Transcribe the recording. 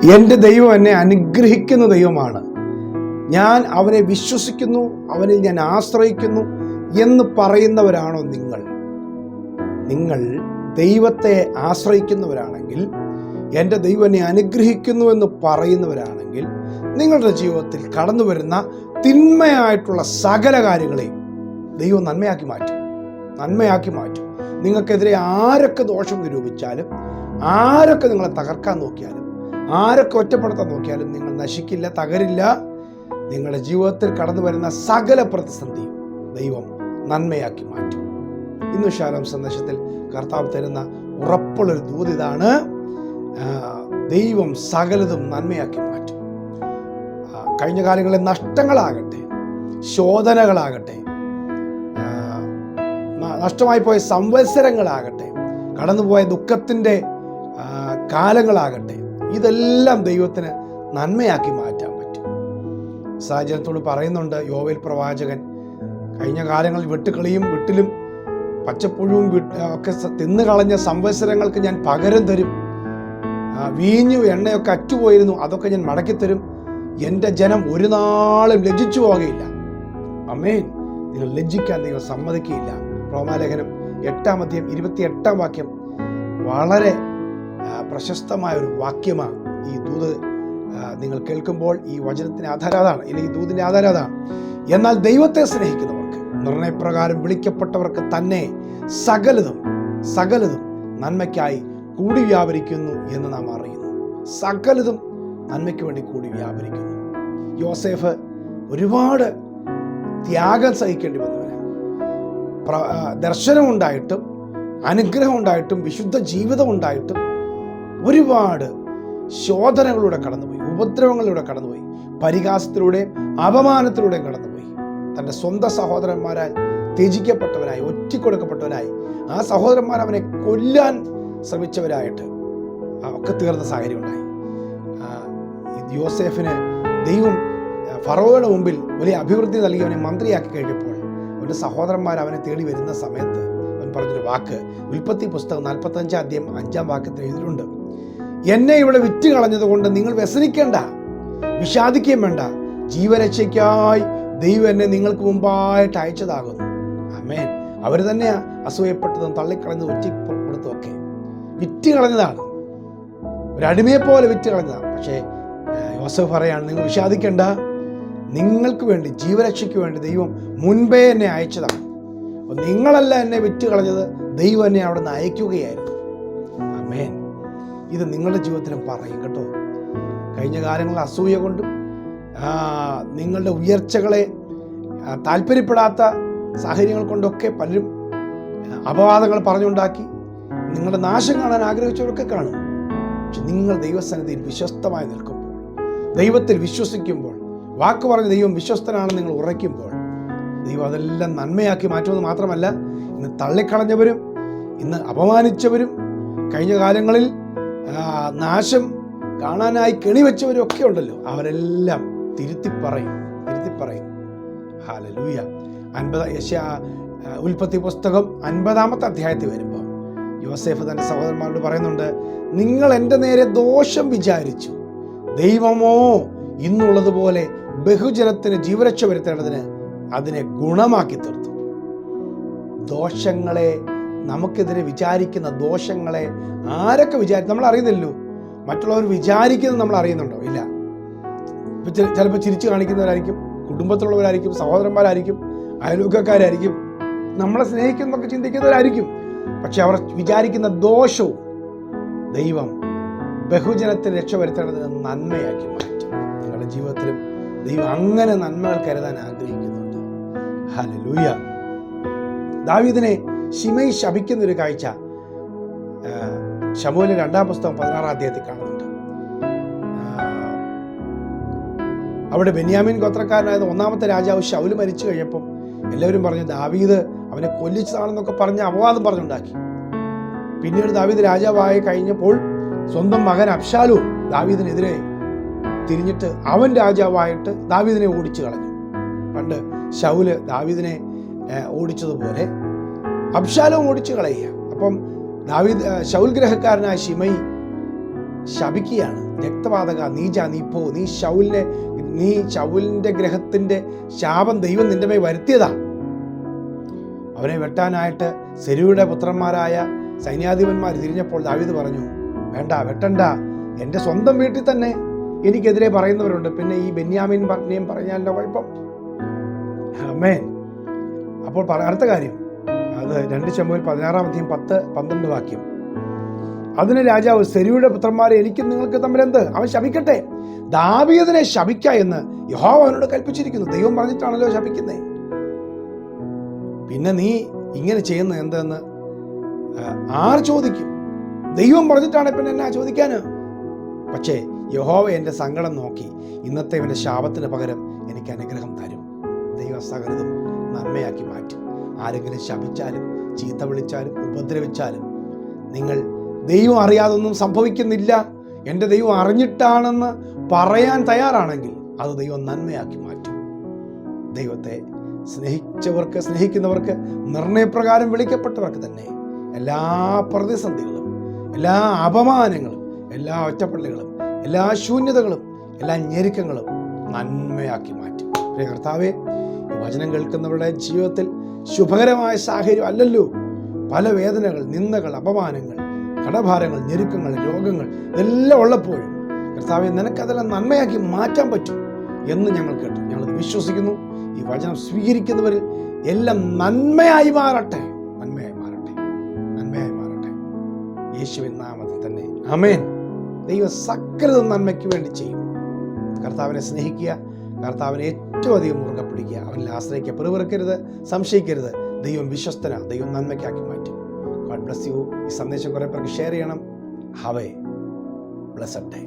എൻ്റെ ദൈവം എന്നെ അനുഗ്രഹിക്കുന്ന ദൈവമാണ്, ഞാൻ അവനെ വിശ്വസിക്കുന്നു, അവനിൽ ഞാൻ ആശ്രയിക്കുന്നു എന്ന് പറയുന്നവരാണോ നിങ്ങൾ? നിങ്ങൾ ദൈവത്തെ ആശ്രയിക്കുന്നവരാണെങ്കിൽ, എൻ്റെ ദൈവം എന്നെ അനുഗ്രഹിക്കുന്നു എന്ന് പറയുന്നവരാണെങ്കിൽ, നിങ്ങളുടെ ജീവിതത്തിൽ കടന്നു വരുന്ന തിന്മയായിട്ടുള്ള സകല കാര്യങ്ങളെയും ദൈവം നന്മയാക്കി മാറ്റും. നിങ്ങൾക്കെതിരെ ആരൊക്കെ ദോഷം നിരൂപിച്ചാലും, ആരൊക്കെ നിങ്ങളെ തകർക്കാൻ നോക്കിയാലും, ആരൊക്കെ ഒറ്റപ്പെടുത്താൻ നോക്കിയാലും നിങ്ങൾ നശിക്കില്ല, തകരില്ല. നിങ്ങളുടെ ജീവിതത്തിൽ കടന്നു വരുന്ന സകല പ്രതിസന്ധിയും ദൈവം നന്മയാക്കി മാറ്റും. ഇന്ന് ശാലോം സന്ദേശത്തിൽ കർത്താവ് തരുന്ന ഉറപ്പുള്ളൊരു ദൂത് ഇതാണ്: ദൈവം സകലതും നന്മയാക്കി മാറ്റും. കഴിഞ്ഞ കാലങ്ങളിലെ നഷ്ടങ്ങളാകട്ടെ, ശോധനകളാകട്ടെ, നഷ്ടമായി പോയ സംവത്സരങ്ങളാകട്ടെ, കടന്നുപോയ ദുഃഖത്തിൻ്റെ കാലങ്ങളാകട്ടെ, ഇതെല്ലാം ദൈവത്തിന് നന്മയാക്കി മാറ്റാൻ പറ്റും. സാഹചര്യത്തോട് പറയുന്നുണ്ട് യോവേൽ പ്രവാചകൻ, കഴിഞ്ഞ കാലങ്ങളിൽ വെട്ടുക്കിളിയും വിട്ടിലും പച്ചപ്പുഴുവും ഒക്കെ തിന്നു കളഞ്ഞ സംവത്സരങ്ങൾക്ക് ഞാൻ പകരം തരും. വീഞ്ഞു എണ്ണയൊക്കെ അറ്റുപോയിരുന്നു, അതൊക്കെ ഞാൻ മടക്കിത്തരും. എൻ്റെ ജനം ഒരു നാളും ലജ്ജിച്ചു പോകുകയില്ല. ആമേൻ. നിങ്ങൾ ലജ്ജിക്കാൻ നിങ്ങൾ സമ്മതിക്കുകയില്ല. റോമാലേഖനം 8:28 വളരെ പ്രശസ്തമായ ഒരു വാക്യമാണ്. ഈ ദൂത് നിങ്ങൾ കേൾക്കുമ്പോൾ ഈ വചനത്തിന് ആധാരം അതാണ്, അല്ലെങ്കിൽ ഈ ദൂതിൻ്റെ ആധാരം അതാണ്. എന്നാൽ ദൈവത്തെ സ്നേഹിക്കുന്നവർക്ക്, നിർണയപ്രകാരം വിളിക്കപ്പെട്ടവർക്ക് തന്നെ സകലതും നന്മയ്ക്കായി കൂടി വ്യാപരിക്കുന്നു എന്ന് നാം അറിയുന്നു. സകലതും നന്മയ്ക്ക് വേണ്ടി കൂടി വ്യാപരിക്കുന്നു. യോസേഫ് ഒരുപാട് ത്യാഗം സഹിക്കേണ്ടി വന്നവനാണ്. ദർശനം ഉണ്ടായിട്ടും, അനുഗ്രഹം ഉണ്ടായിട്ടും, വിശുദ്ധ ജീവിതം ഉണ്ടായിട്ടും ഒരുപാട് ശോധനകളിലൂടെ കടന്നുപോയി, ഉപദ്രവങ്ങളിലൂടെ കടന്നുപോയി, പരിഹാസത്തിലൂടെയും അപമാനത്തിലൂടെയും കടന്നുപോയി. തൻ്റെ സ്വന്തം സഹോദരന്മാരാൽ ത്യജിക്കപ്പെട്ടവനായി, ഒറ്റിക്കൊടുക്കപ്പെട്ടവനായി, ആ സഹോദരന്മാർ അവനെ കൊല്ലാൻ ശ്രമിച്ചവരായിട്ട് ഒക്കെ തീർന്ന സാഹചര്യം ഉണ്ടായി. യോസേഫിന് ദൈവം ഫറവോയുടെ മുമ്പിൽ വലിയ അഭിവൃദ്ധി നൽകി അവനെ മന്ത്രിയാക്കി കഴിഞ്ഞപ്പോൾ അവൻ്റെ സഹോദരന്മാർ അവനെ തേടി വരുന്ന സമയത്ത് അവൻ പറഞ്ഞൊരു വാക്ക് ഉൽപ്പത്തി പുസ്തകം 45:5 എഴുതിയിട്ടുണ്ട്: എന്നെ ഇവിടെ വിറ്റ് കളഞ്ഞതുകൊണ്ട് നിങ്ങൾ വ്യസനിക്കേണ്ട, വിഷാദിക്കുകയും വേണ്ട. ജീവരക്ഷയ്ക്കായി ദൈവം എന്നെ നിങ്ങൾക്ക് മുമ്പായിട്ട് അയച്ചതാകുന്നു. ആമേൻ. അവർ തന്നെയാ അസൂയപ്പെട്ടതും തള്ളിക്കളഞ്ഞതും ഒറ്റിക്കൊടുത്തും ഒക്കെ വിറ്റ് കളഞ്ഞതാണ്, ഒരടിമയെപ്പോലെ വിറ്റ് കളഞ്ഞതാണ്. പക്ഷേ യോസേഫ് പറയാണ്, നിങ്ങൾ വിഷാദിക്കേണ്ട, നിങ്ങൾക്ക് വേണ്ടി, ജീവരക്ഷയ്ക്ക് വേണ്ടി ദൈവം മുൻപേ എന്നെ അയച്ചതാണ്. അപ്പോൾ നിങ്ങളല്ല എന്നെ വിറ്റ് കളഞ്ഞത്, ദൈവം എന്നെ അവിടെ നിന്ന് അയക്കുകയായിരുന്നു. ആമേൻ. ഇത് നിങ്ങളുടെ ജീവിതത്തിലും പറയും കേട്ടോ. കഴിഞ്ഞ കാലങ്ങളിൽ അസൂയ കൊണ്ടും നിങ്ങളുടെ ഉയർച്ചകളെ താല്പര്യപ്പെടാത്ത സാഹചര്യങ്ങൾ കൊണ്ടൊക്കെ പലരും അപവാദങ്ങൾ പറഞ്ഞുണ്ടാക്കി നിങ്ങളുടെ നാശം കാണാൻ ആഗ്രഹിച്ചവരൊക്കെ കാണും. പക്ഷെ നിങ്ങൾ ദൈവസന്നിധിയിൽ വിശ്വസ്തമായി നിൽക്കുമ്പോൾ, ദൈവത്തിൽ വിശ്വസിക്കുമ്പോൾ, വാക്ക് പറഞ്ഞ് ദൈവം വിശ്വസ്തനാണെന്ന് നിങ്ങൾ ഉറയ്ക്കുമ്പോൾ, ദൈവം അതെല്ലാം നന്മയാക്കി മാറ്റുമെന്ന് മാത്രമല്ല, ഇന്ന് തള്ളിക്കളഞ്ഞവരും, ഇന്ന് അപമാനിച്ചവരും, കഴിഞ്ഞ കാലങ്ങളിൽ നാശം കാണാനായി കെണിവെച്ചവരും ഒക്കെ ഉണ്ടല്ലോ, അവരെല്ലാം തിരുത്തി പറയും. ഹല്ലേലൂയ. ഉൽപ്പത്തി പുസ്തകം 50 വരുമ്പോൾ യോസേഫ് തൻ്റെ സഹോദരന്മാരോട് പറയുന്നുണ്ട്: നിങ്ങൾ എൻ്റെ നേരെ ദോഷം വിചാരിച്ചു, ദൈവമോ ഇന്നുള്ളതുപോലെ ബഹുജനത്തിന് ജീവരക്ഷ വരുത്തേണ്ടതിന് അതിനെ ഗുണമാക്കി തീർത്തു. ദോഷങ്ങളെ, നമുക്കെതിരെ വിചാരിക്കുന്ന ദോഷങ്ങളെ ആരൊക്കെ നമ്മൾ അറിയുന്നില്ലല്ലോ. മറ്റുള്ളവർ വിചാരിക്കുന്നത് നമ്മൾ അറിയുന്നുണ്ടോ? ഇല്ല. ചിലപ്പോൾ ചിരിച്ചു കാണിക്കുന്നവരായിരിക്കും, കുടുംബത്തിലുള്ളവരായിരിക്കും, സഹോദരന്മാരായിരിക്കും, അയൽവക്കക്കാരായിരിക്കും, നമ്മളെ സ്നേഹിക്കുന്നൊക്കെ ചിന്തിക്കുന്നവരായിരിക്കും. പക്ഷെ അവർ വിചാരിക്കുന്ന ദോഷവും ദൈവം ബഹുജനത്തിന് രക്ഷ വരുത്തേണ്ടതിന് നന്മയാക്കി മാറ്റും. നിങ്ങളുടെ ജീവിതത്തിലും ദൈവം അങ്ങനെ നന്മകൾ കരുതാൻ ആഗ്രഹിക്കുന്നുണ്ട്. ഹല്ലേലൂയ. ദാവീദിനെ ശിമെയി ശപിക്കുന്ന ഒരു കാഴ്ച ശമൂവേൽ 2 പുസ്തകം 16 കാണുന്നുണ്ട്. അവിടെ ബെന്യാമീൻ ഗോത്രക്കാരനായത് 1ാമത്തെ രാജാവ് ശൗല് മരിച്ചു കഴിഞ്ഞപ്പോൾ എല്ലാവരും പറഞ്ഞു ദാവീദ് അവനെ കൊല്ലിച്ചതാണെന്നൊക്കെ പറഞ്ഞ് അപവാദം പറഞ്ഞുണ്ടാക്കി. പിന്നീട് ദാവീദ് രാജാവായി കഴിഞ്ഞപ്പോൾ സ്വന്തം മകൻ അബ്ശാലോം ദാവീദിനെതിരെ തിരിഞ്ഞിട്ട് അവൻ രാജാവായിട്ട് ദാവീദിനെ ഓടിച്ചു കളഞ്ഞു. പണ്ട് ശൗല് ദാവീദിനെ ഓടിച്ചതുപോലെ അബ്ശാലോം ഓടിച്ചു കളയുക. അപ്പം ശൗൽ ഗ്രഹക്കാരനായ ശിമെയി ശപിക്കുകയാണ്. രക്തപാതക, നീ പോ, നീ ശൗലിൻ്റെ ഗ്രഹത്തിൻ്റെ ശാപം ദൈവം നിന്റെ മേൽ വരുത്തിയതാ. അവനെ വെട്ടാനായിട്ട് സെരൂയുടെ പുത്രന്മാരായ സൈന്യാധിപന്മാർ തിരിഞ്ഞപ്പോൾ ദാവീദ് പറഞ്ഞു, വേണ്ട, വെട്ടണ്ട, എൻ്റെ സ്വന്തം വീട്ടിൽ തന്നെ എനിക്കെതിരെ പറയുന്നവരുണ്ട്, പിന്നെ ഈ ബെന്യാമീൻ പറഞ്ഞേം പറഞ്ഞാലോ കുഴപ്പം. ആമേൻ. അപ്പോൾ അടുത്ത കാര്യം, അത് 2 ശമൂവേൽ 16-10-12 വാക്യം. അതിന് രാജാവ്, സെരൂയുടെ പുത്രന്മാരെ എനിക്കും നിങ്ങൾക്ക് തമ്മിലെന്ത്? അവൻ ശപിക്കട്ടെ, ദാവീദിനെ ശപിക്ക എന്ന് യഹോവ അവനോട് കൽപ്പിച്ചിരിക്കുന്നു. ദൈവം പറഞ്ഞിട്ടാണല്ലോ ശപിക്കുന്നത്. പിന്നെ നീ ഇങ്ങനെ ചെയ്യുന്നത് എന്തെന്ന് ആർ ചോദിക്കും? ദൈവം പറഞ്ഞിട്ടാണ് പിന്നെ എന്നാ ചോദിക്കാന്? പക്ഷേ യഹോവ എൻ്റെ സങ്കടം നോക്കി ഇന്നത്തെ ഇവൻ്റെ ശാപത്തിന് പകരം എനിക്ക് അനുഗ്രഹം തരും. ദൈവം സകലതും നന്മയാക്കി മാറ്റും. ആരെങ്കിലും ശപിച്ചാലും ചീത്ത വിളിച്ചാലും ഉപദ്രവിച്ചാലും നിങ്ങൾ ദൈവം അറിയാതൊന്നും സംഭവിക്കുന്നില്ല, എൻ്റെ ദൈവം അറിഞ്ഞിട്ടാണെന്ന് പറയാൻ തയ്യാറാണെങ്കിൽ അത് ദൈവം നന്മയാക്കി മാറ്റും. ദൈവത്തെ സ്നേഹിക്കുന്നവർക്ക് നിർണയപ്രകാരം വിളിക്കപ്പെട്ടവർക്ക് തന്നെ എല്ലാ പ്രതിസന്ധികളും, എല്ലാ അപമാനങ്ങളും, എല്ലാ ഒറ്റപ്പെടലുകളും, എല്ലാ ശൂന്യതകളും, എല്ലാ ഞെരുക്കങ്ങളും നന്മയാക്കി മാറ്റും. പ്രിയ കർത്താവേ, ഈ വചനം കേൾക്കുന്നവരുടെ ജീവിതത്തിൽ ശുഭകരമായ സാഹചര്യം അല്ലല്ലോ. പല വേദനകൾ, നിന്ദകൾ, അപമാനങ്ങൾ, കടഭാരങ്ങൾ, ഞെരുക്കങ്ങൾ, രോഗങ്ങൾ ഇതെല്ലാം ഉള്ളപ്പോഴും കർത്താവേ, നിനക്കതെല്ലാം നന്മയാക്കി മാറ്റാൻ പറ്റും എന്ന് ഞങ്ങൾ കേട്ടു. ഞങ്ങളത് വിശ്വസിക്കുന്നു. ഈ വചനം സ്വീകരിക്കുന്നവരിൽ എല്ലാം നന്മയായി മാറട്ടെ, നന്മയായി മാറട്ടെ, നന്മയായി മാറട്ടെ. യേശുവിൻ നാമത്തിൽ തന്നെ ആമേൻ. ദൈവം സകലതും നന്മയ്ക്ക് വേണ്ടി ചെയ്യും. കർത്താവിനെ സ്നേഹിക്കുക, കർത്താവിനെ ഏറ്റവും അധികം മുറുകെ പിടിക്കുക, അവനിൽ ആശ്രയിക്കുക, പിറുപിറുക്കരുത്, സംശയിക്കരുത്. ദൈവം വിശ്വസ്തന, ദൈവം നന്മയ്ക്കാക്കി മാറ്റും. God bless you. ഈ സന്ദേശം കുറേ പേർക്ക് ഷെയർ ചെയ്യണം. Have A blessed day.